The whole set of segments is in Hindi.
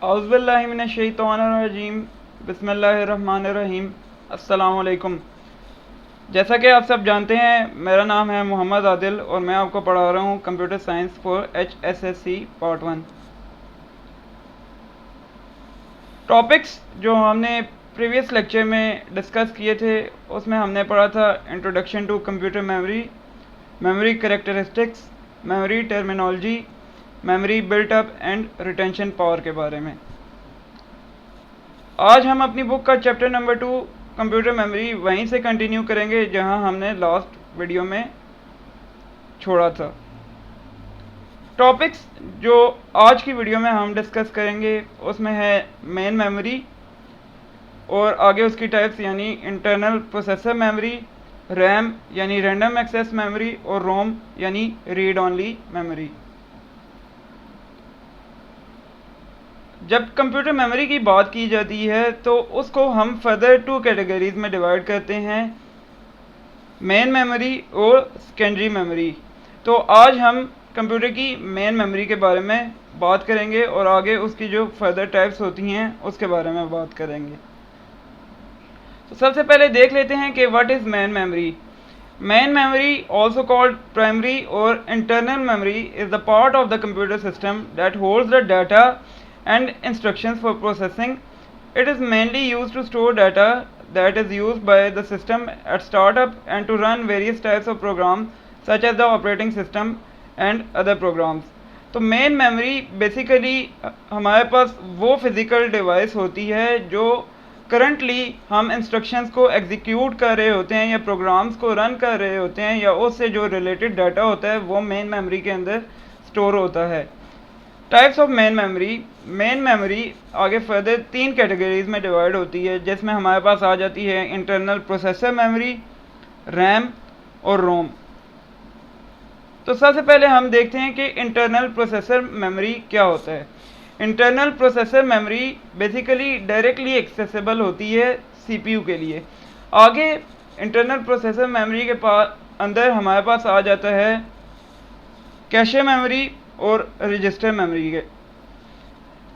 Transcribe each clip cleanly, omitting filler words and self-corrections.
औज़ुबिल्लाहिमिनश्शैतानिर्रजीम बिस्मिल्लाहिर्रहमानिर्रहीम। अस्सलामुअलैकुम। जैसा कि आप सब जानते हैं, मेरा नाम है मोहम्मद आदिल और मैं आपको पढ़ा रहा हूँ computer science for HSSC part 1। Topics जो हमने प्रीवियस लेक्चर में डिस्कस किए थे उसमें हमने पढ़ा था introduction to computer memory, memory characteristics, memory terminology, memory built up and retention power के बारे में। आज हम अपनी बुक का चैप्टर नंबर 2 कंप्यूटर मेमोरी वहीं से कंटिन्यू करेंगे जहां हमने लास्ट वीडियो में छोड़ा था। टॉपिक्स जो आज की वीडियो में हम डिस्कस करेंगे उसमें है मेन मेमोरी और आगे उसकी टाइप्स यानी इंटरनल प्रोसेसर मेमोरी, रैम यानी रैंडम एक्सेस मेमोरी और रोम यानी रीड ओनली मेमोरी। जब कंप्यूटर मेमोरी की बात की जाती है तो उसको हम फर्दर 2 कैटेगरीज में डिवाइड करते हैं, मेन मेमोरी और सेकेंडरी मेमोरी। तो आज हम कंप्यूटर की मेन मेमोरी के बारे में बात करेंगे और आगे उसकी जो फर्दर टाइप्स होती हैं उसके बारे में बात करेंगे। तो सबसे पहले देख लेते हैं कि what is main memory. Main memory, also called primary or internal memory, is the part of the computer system that holds the data and instructions for processing. It is mainly used to store data that is used by the system at startup and to run various types of programs such as the operating system and other programs. तो मेन मेमोरी बेसिकली हमारे पास वो फिज़िकल डिवाइस होती है जो करंटली हम इंस्ट्रक्शंस को एग्जीक्यूट कर रहे होते हैं या प्रोग्राम्स को रन कर रहे होते हैं या उससे जो रिलेटेड डाटा होता है वो मेन मेमोरी के अंदर स्टोर होता है। टाइप्स ऑफ मेन मेमोरी आगे फर्दर 3 कैटेगरीज में डिवाइड होती है, जिसमें हमारे पास आ जाती है इंटरनल प्रोसेसर मेमोरी, रैम और रोम। तो सबसे पहले हम देखते हैं कि इंटरनल प्रोसेसर मेमोरी क्या होता है। Internal processor memory basically directly accessible होती है CPU के लिए। आगे इंटरनल प्रोसेसर मेमोरी के अंदर हमारे पास आ जाता है कैशे मेमोरी और रजिस्टर मेमोरी के।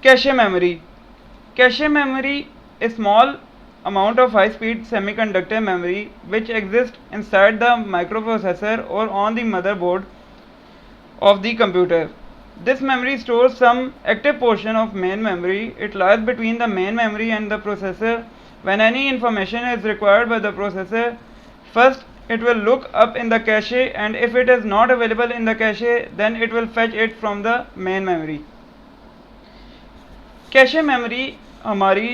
Cache memory A small amount of high speed semiconductor memory which exists inside the microprocessor or on the motherboard of the computer. This memory stores some active portion of main memory. It lies between the main memory and the processor. When any information is required by the processor, first it will look up in the cache, and if it is not available in the cache, then it will fetch it from the main memory. Cache memory हमारी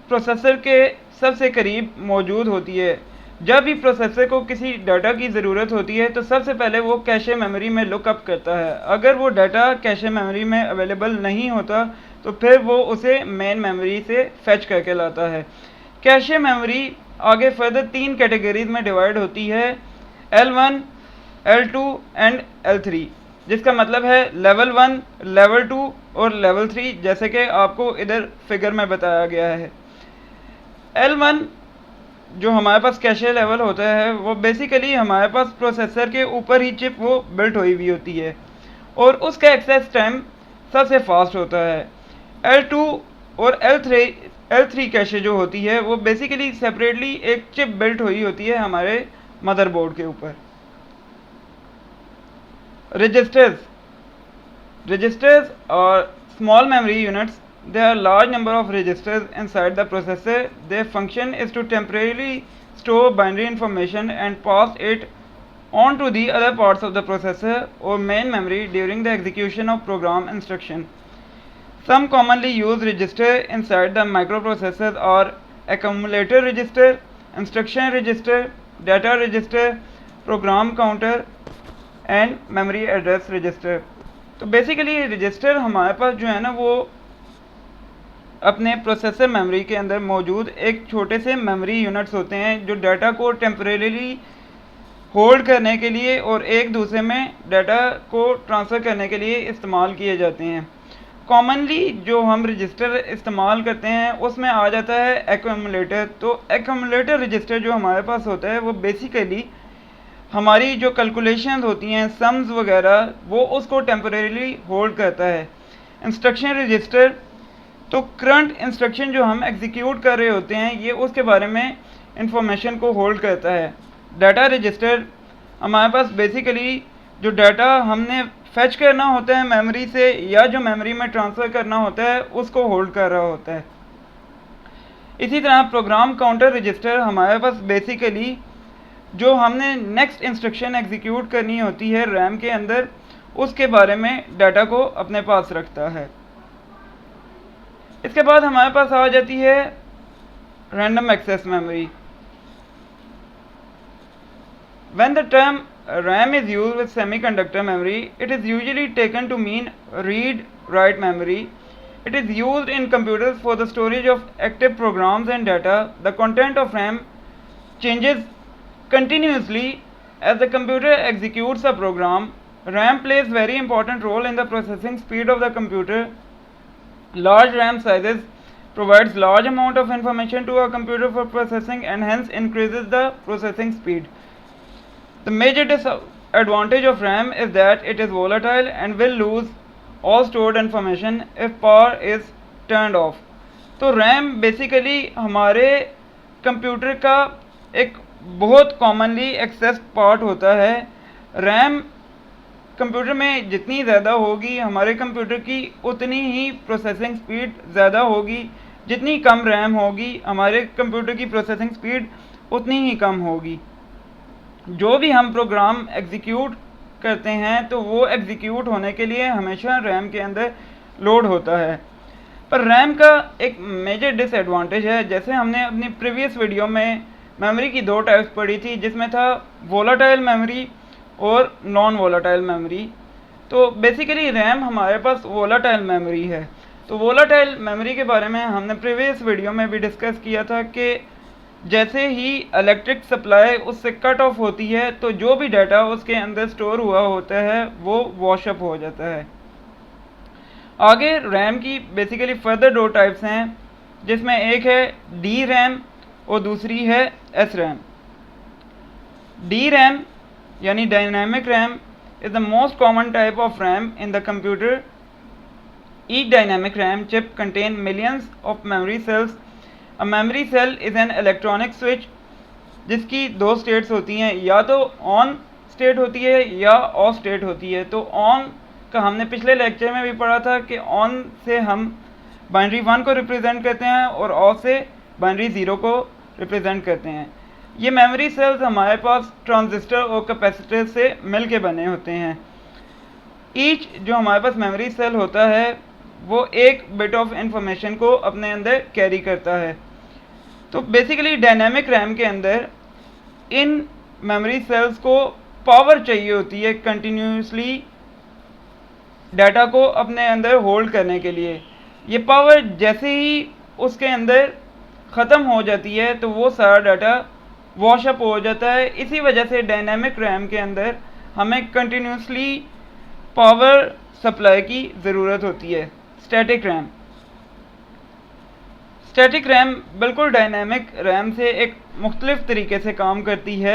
प्रोसेसर के सबसे करीब मौजूद होती है। जब भी प्रोसेसर को किसी डाटा की ज़रूरत होती है तो सबसे पहले वो कैशे मेमोरी में लुकअप करता है। अगर वो डाटा कैशे मेमोरी में अवेलेबल नहीं होता तो फिर वो उसे मेन मेमोरी से फैच करके लाता है। कैशे मेमोरी आगे फर्दर 3 कैटेगरीज में डिवाइड होती है, L1, L2 एंड L3, जिसका मतलब है लेवल 1, लेवल 2 और लेवल 3, जैसे कि आपको इधर फिगर में बताया गया है। L1 जो हमारे पास कैशे लेवल होता है वो बेसिकली हमारे पास प्रोसेसर के ऊपर ही चिप वो बिल्ट हुई होती है और उसका एक्सेस टाइम सबसे फास्ट होता है। L2 और L3 कैशे जो होती है वो बेसिकली सेपरेटली एक चिप बिल्ट हुई होती है हमारे मदरबोर्ड के ऊपर। Registers are small memory units. There are large number of registers inside the processor. Their function is to temporarily store binary information and pass it on to the other parts of the processor or main memory during the execution of program instruction. Some commonly used registers inside the microprocessors are accumulator register, instruction register, data register, program counter and memory address register. तो बेसिकली रजिस्टर हमारे पास जो है ना वो अपने प्रोसेसर मेमोरी के अंदर मौजूद एक छोटे से मेमोरी यूनिट्स होते हैं जो डाटा को टेम्परेरी होल्ड करने के लिए और एक दूसरे में डाटा को ट्रांसफ़र करने के लिए इस्तेमाल किए जाते हैं। कॉमनली जो हम रजिस्टर इस्तेमाल करते हैं उसमें आ जाता है एक्यूमुलेटर। तो एक्यूमुलेटर रजिस्टर जो हमारे पास होता है वो बेसिकली हमारी जो कैलकुलेशंस होती हैं, सम्स वगैरह, वो उसको टेम्परेरीली होल्ड करता है। इंस्ट्रक्शन रजिस्टर, तो करंट इंस्ट्रक्शन जो हम एग्जीक्यूट कर रहे होते हैं ये उसके बारे में इंफॉर्मेशन को होल्ड करता है। डाटा रजिस्टर हमारे पास बेसिकली जो डाटा हमने फेच करना होता है मेमोरी से या जो मेमोरी में ट्रांसफ़र करना होता है उसको होल्ड कर रहा होता है। इसी तरह प्रोग्राम काउंटर रजिस्टर हमारे पास बेसिकली जो हमने नेक्स्ट इंस्ट्रक्शन एग्जीक्यूट करनी होती है रैम के अंदर उसके बारे में डाटा को अपने पास रखता है। इसके बाद हमारे पास आ जाती है random access memory. When the term RAM is used with semiconductor memory, it is usually taken to mean read-write memory. It is used in computers for the storage of active programs and data. The content of RAM changes continuously as the computer executes a program. RAM plays very important role in the processing speed of the computer. Large RAM sizes provides large amount of information to a computer for processing and hence increases the processing speed. The major disadvantage of RAM is that it is volatile and will lose all stored information if power is turned off. तो RAM बेसिकली हमारे कंप्यूटर का एक बहुत कॉमनली एक्सेस पार्ट होता है। RAM कंप्यूटर में जितनी ज़्यादा होगी हमारे कंप्यूटर की उतनी ही प्रोसेसिंग स्पीड ज़्यादा होगी, जितनी कम रैम होगी हमारे कंप्यूटर की प्रोसेसिंग स्पीड उतनी ही कम होगी। जो भी हम प्रोग्राम एग्जीक्यूट करते हैं तो वो एग्जीक्यूट होने के लिए हमेशा रैम के अंदर लोड होता है। पर रैम का एक मेजर डिसएडवांटेज है, जैसे हमने अपनी प्रीवियस वीडियो में मेमोरी की दो टाइप्स पढ़ी थी जिसमें था वोलाटाइल मेमोरी और नॉन वोलाटाइल मेमोरी। तो बेसिकली रैम हमारे पास वोलाटाइल मेमोरी है। तो वोलाटाइल मेमोरी के बारे में हमने प्रीवियस वीडियो में भी डिस्कस किया था कि जैसे ही इलेक्ट्रिक सप्लाई उससे कट ऑफ होती है तो जो भी डाटा उसके अंदर स्टोर हुआ होता है वो वॉशअप हो जाता है। आगे रैम की बेसिकली फर्दर दो टाइप्स हैं जिसमें एक है डी रैम और दूसरी है एस रैम। डी रैम यानी dynamic RAM is the most common type of RAM in the computer. Each dynamic RAM chip contain millions of memory cells. A memory cell is an electronic switch जिसकी दो स्टेट्स होती हैं, या तो ऑन स्टेट होती है या ऑफ स्टेट होती है। तो ऑन का हमने पिछले लेक्चर में भी पढ़ा था कि ऑन से हम बाइनरी 1 को रिप्रेजेंट करते हैं और ऑफ से बाइनरी 0 को रिप्रेजेंट करते हैं। ये मेमोरी सेल्स हमारे पास ट्रांजिस्टर और कैपेसिटर से मिल के बने होते हैं। ईच जो हमारे पास मेमोरी सेल होता है वो एक बिट ऑफ इंफॉर्मेशन को अपने अंदर कैरी करता है। तो बेसिकली डायनामिक रैम के अंदर इन मेमोरी सेल्स को पावर चाहिए होती है कंटिन्यूसली डाटा को अपने अंदर होल्ड करने के लिए। ये पावर जैसे ही उसके अंदर ख़त्म हो जाती है तो वो सारा डाटा वॉशअप हो जाता है। इसी वजह से डायनामिक रैम के अंदर हमें कंटिन्यूसली पावर सप्लाई की ज़रूरत होती है। स्टैटिक रैम, स्टैटिक रैम बिल्कुल डायनामिक रैम से एक मुख्तलिफ तरीके से काम करती है।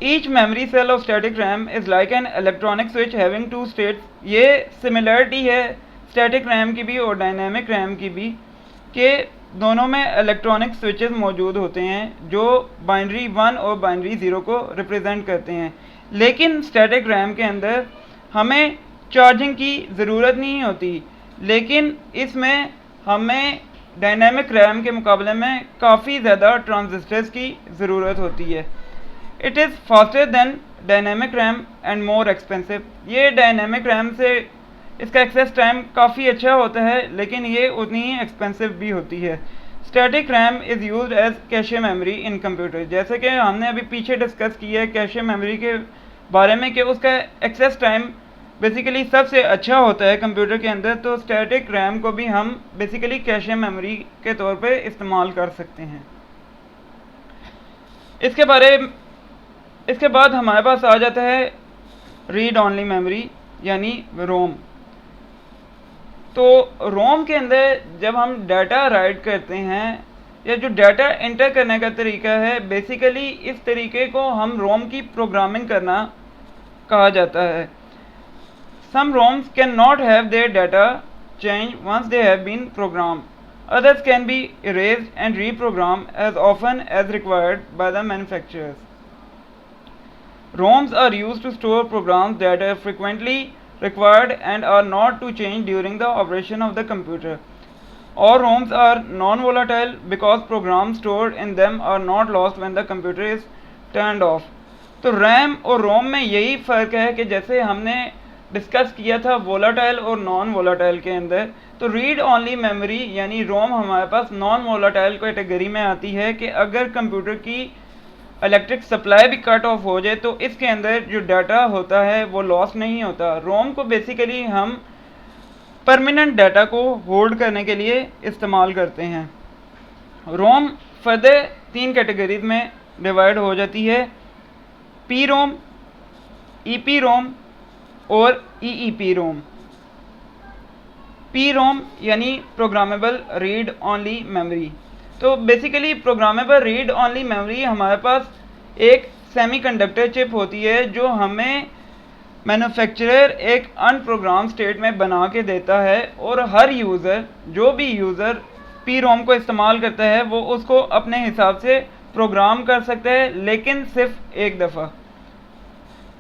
Each memory cell of static RAM is like an electronic switch having two states. ये सिमिलरिटी है स्टैटिक रैम की भी और डायनामिक रैम की भी कि दोनों में इलेक्ट्रॉनिक स्विचेस मौजूद होते हैं जो बाइनरी 1 और बाइनरी 0 को रिप्रेजेंट करते हैं। लेकिन स्टैटिक रैम के अंदर हमें चार्जिंग की ज़रूरत नहीं होती, लेकिन इसमें हमें डायनामिक रैम के मुकाबले में काफ़ी ज़्यादा ट्रांजिस्टर्स की ज़रूरत होती है। It is faster than dynamic RAM and more expensive. ये डायनामिक रैम से इसका एक्सेस टाइम काफ़ी अच्छा होता है लेकिन ये उतनी ही एक्सपेंसिव भी होती है। Static RAM is used as cache memory in computer. जैसे कि हमने अभी पीछे डिस्कस किया है कैशे मेमोरी के बारे में कि उसका एक्सेस टाइम बेसिकली सबसे अच्छा होता है कंप्यूटर के अंदर। तो स्टैटिक रैम को भी हम बेसिकली कैशे मेमोरी के तौर पे इस्तेमाल कर सकते हैं। इसके बाद हमारे पास आ जाता है रीड ऑनली मेमोरी यानी रोम। तो रोम के अंदर जब हम डाटा राइट करते हैं या जो डाटा एंटर करने का तरीका है बेसिकली इस तरीके को हम रोम की प्रोग्रामिंग करना कहा जाता है। Some ROMs cannot have their data changed once they have been programmed. Others can be erased and reprogrammed as often as required by the manufacturers. ROMs are used to store programs that are frequently required and are not to change during the operation of the computer. All ROMs are non-volatile because programs stored in them are not lost when the computer is turned off. तो रैम और रोम में यही फ़र्क है कि जैसे हमने डिस्कस किया था वोलाटाइल और नॉन वोलाटाइल के अंदर, तो रीड ओनली मेमोरी यानी रोम हमारे पास नॉन वोलाटाइल कैटेगरी में आती है कि अगर कंप्यूटर की इलेक्ट्रिक सप्लाई भी कट ऑफ हो जाए तो इसके अंदर जो डाटा होता है वो लॉस नहीं होता। रोम को बेसिकली हम परमानेंट डाटा को होल्ड करने के लिए इस्तेमाल करते हैं। रोम फर्दर 3 कैटेगरीज में डिवाइड हो जाती है, पी रोम, ईपी रोम और ईईपी रोम। पी रोम यानी प्रोग्रामेबल रीड ओनली मेमोरी। तो basically programmable read only memory हमारे पास एक सेमीकंडक्टर चिप होती है जो हमें मैन्युफैक्चरर एक अनप्रोग्राम स्टेट में बना के देता है और हर यूज़र जो भी यूज़र पी रोम को इस्तेमाल करता है वो उसको अपने हिसाब से प्रोग्राम कर सकता है, लेकिन सिर्फ एक दफ़ा।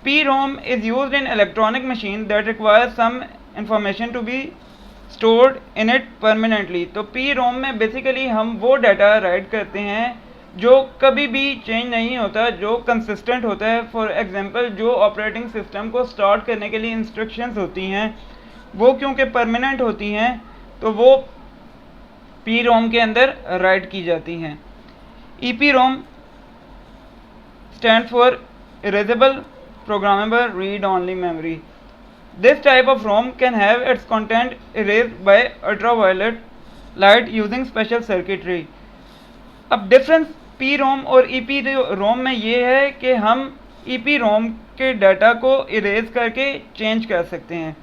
P ROM is used in electronic machine that require some information to be stored in it permanently. तो पी रोम में बेसिकली हम वो डाटा राइट करते हैं जो कभी भी चेंज नहीं होता, जो कंसिस्टेंट होता है। फॉर एग्जांपल जो ऑपरेटिंग सिस्टम को स्टार्ट करने के लिए इंस्ट्रक्शंस होती हैं वो क्योंकि परमानेंट होती हैं तो वो पी रोम के अंदर राइट की जाती हैं। EP Rome stand for erasable programmable read only memory. This type of ROM can have its content erased by ultraviolet light using special circuitry. अब डिफरेंस पी रोम और ईपी रोम में ये है कि हम ईपी रोम के डाटा को इरेज करके चेंज कर सकते हैं,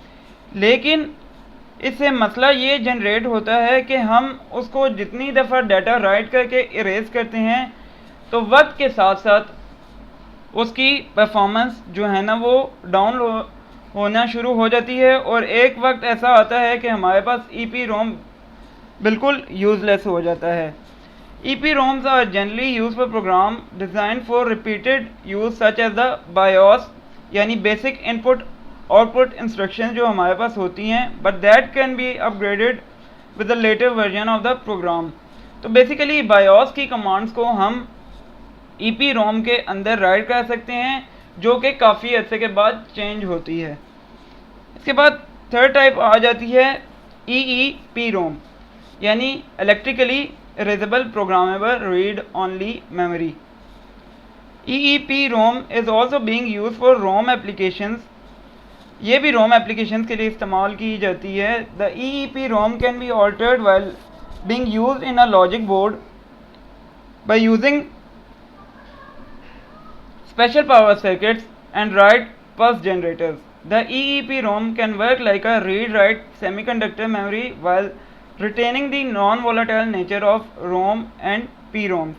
लेकिन इससे मसला ये जनरेट होता है कि हम उसको जितनी दफ़ा डाटा राइट करके इरेज करते हैं तो वक्त के साथ साथ उसकी परफॉर्मेंस जो है ना वो डाउन होना शुरू हो जाती है और एक वक्त ऐसा आता है कि हमारे पास ईपी रोम बिल्कुल यूज़लेस हो जाता है। EP ROMs are generally use for program design for repeated use such as the BIOS यानी बेसिक इनपुट आउटपुट इंस्ट्रक्शन जो हमारे पास होती हैं, but that can be upgraded with the latter version of the program. तो बेसिकली बायोस की कमांड्स को हम ईपी रोम के अंदर राइट कर सकते हैं जो कि काफ़ी अर्से के बाद चेंज होती है। इसके बाद थर्ड टाइप आ जाती है ईईपी रोम यानी electrically erasable programmable read only memory. EEP ROM is also being use for ROM applications. ये भी रोम एप्लीकेशंस के लिए इस्तेमाल की जाती है। The EEP ROM can be altered while being used in a logic board by using special power circuits and write pulse generators. The EEPROM can work like a read-write semiconductor memory while retaining the non-volatile nature of ROM and PROM.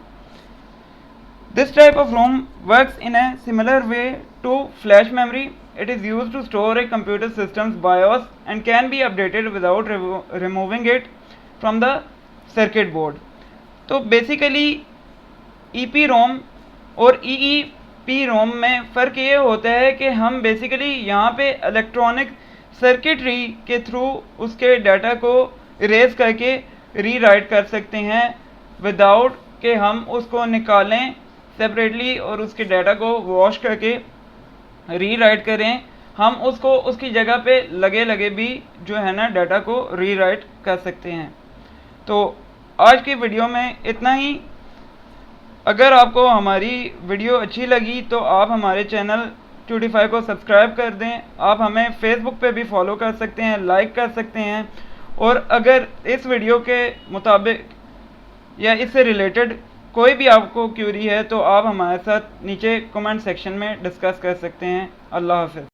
This type of ROM works in a similar way to flash memory. It is used to store a computer system's BIOS and can be updated without removing it from the circuit board. तो बेसिकली EPROM और ईईपी रोम में फ़र्क ये होता है कि हम बेसिकली यहाँ पे इलेक्ट्रॉनिक सर्किटरी के थ्रू उसके डाटा को इरेज करके रीराइट कर सकते हैं विदाउट कि हम उसको निकालें सेपरेटली और उसके डाटा को वॉश करके रीराइट करें। हम उसको उसकी जगह पे लगे भी जो है ना डाटा को रीराइट कर सकते हैं। तो आज की वीडियो में इतना ही। अगर आपको हमारी वीडियो अच्छी लगी तो आप हमारे चैनल ट्यूटीफाई को सब्सक्राइब कर दें। आप हमें फेसबुक पे भी फॉलो कर सकते हैं, लाइक कर सकते हैं, और अगर इस वीडियो के मुताबिक या इससे रिलेटेड कोई भी आपको क्यूरी है तो आप हमारे साथ नीचे कमेंट सेक्शन में डिस्कस कर सकते हैं। अल्लाह हाफ़िज़।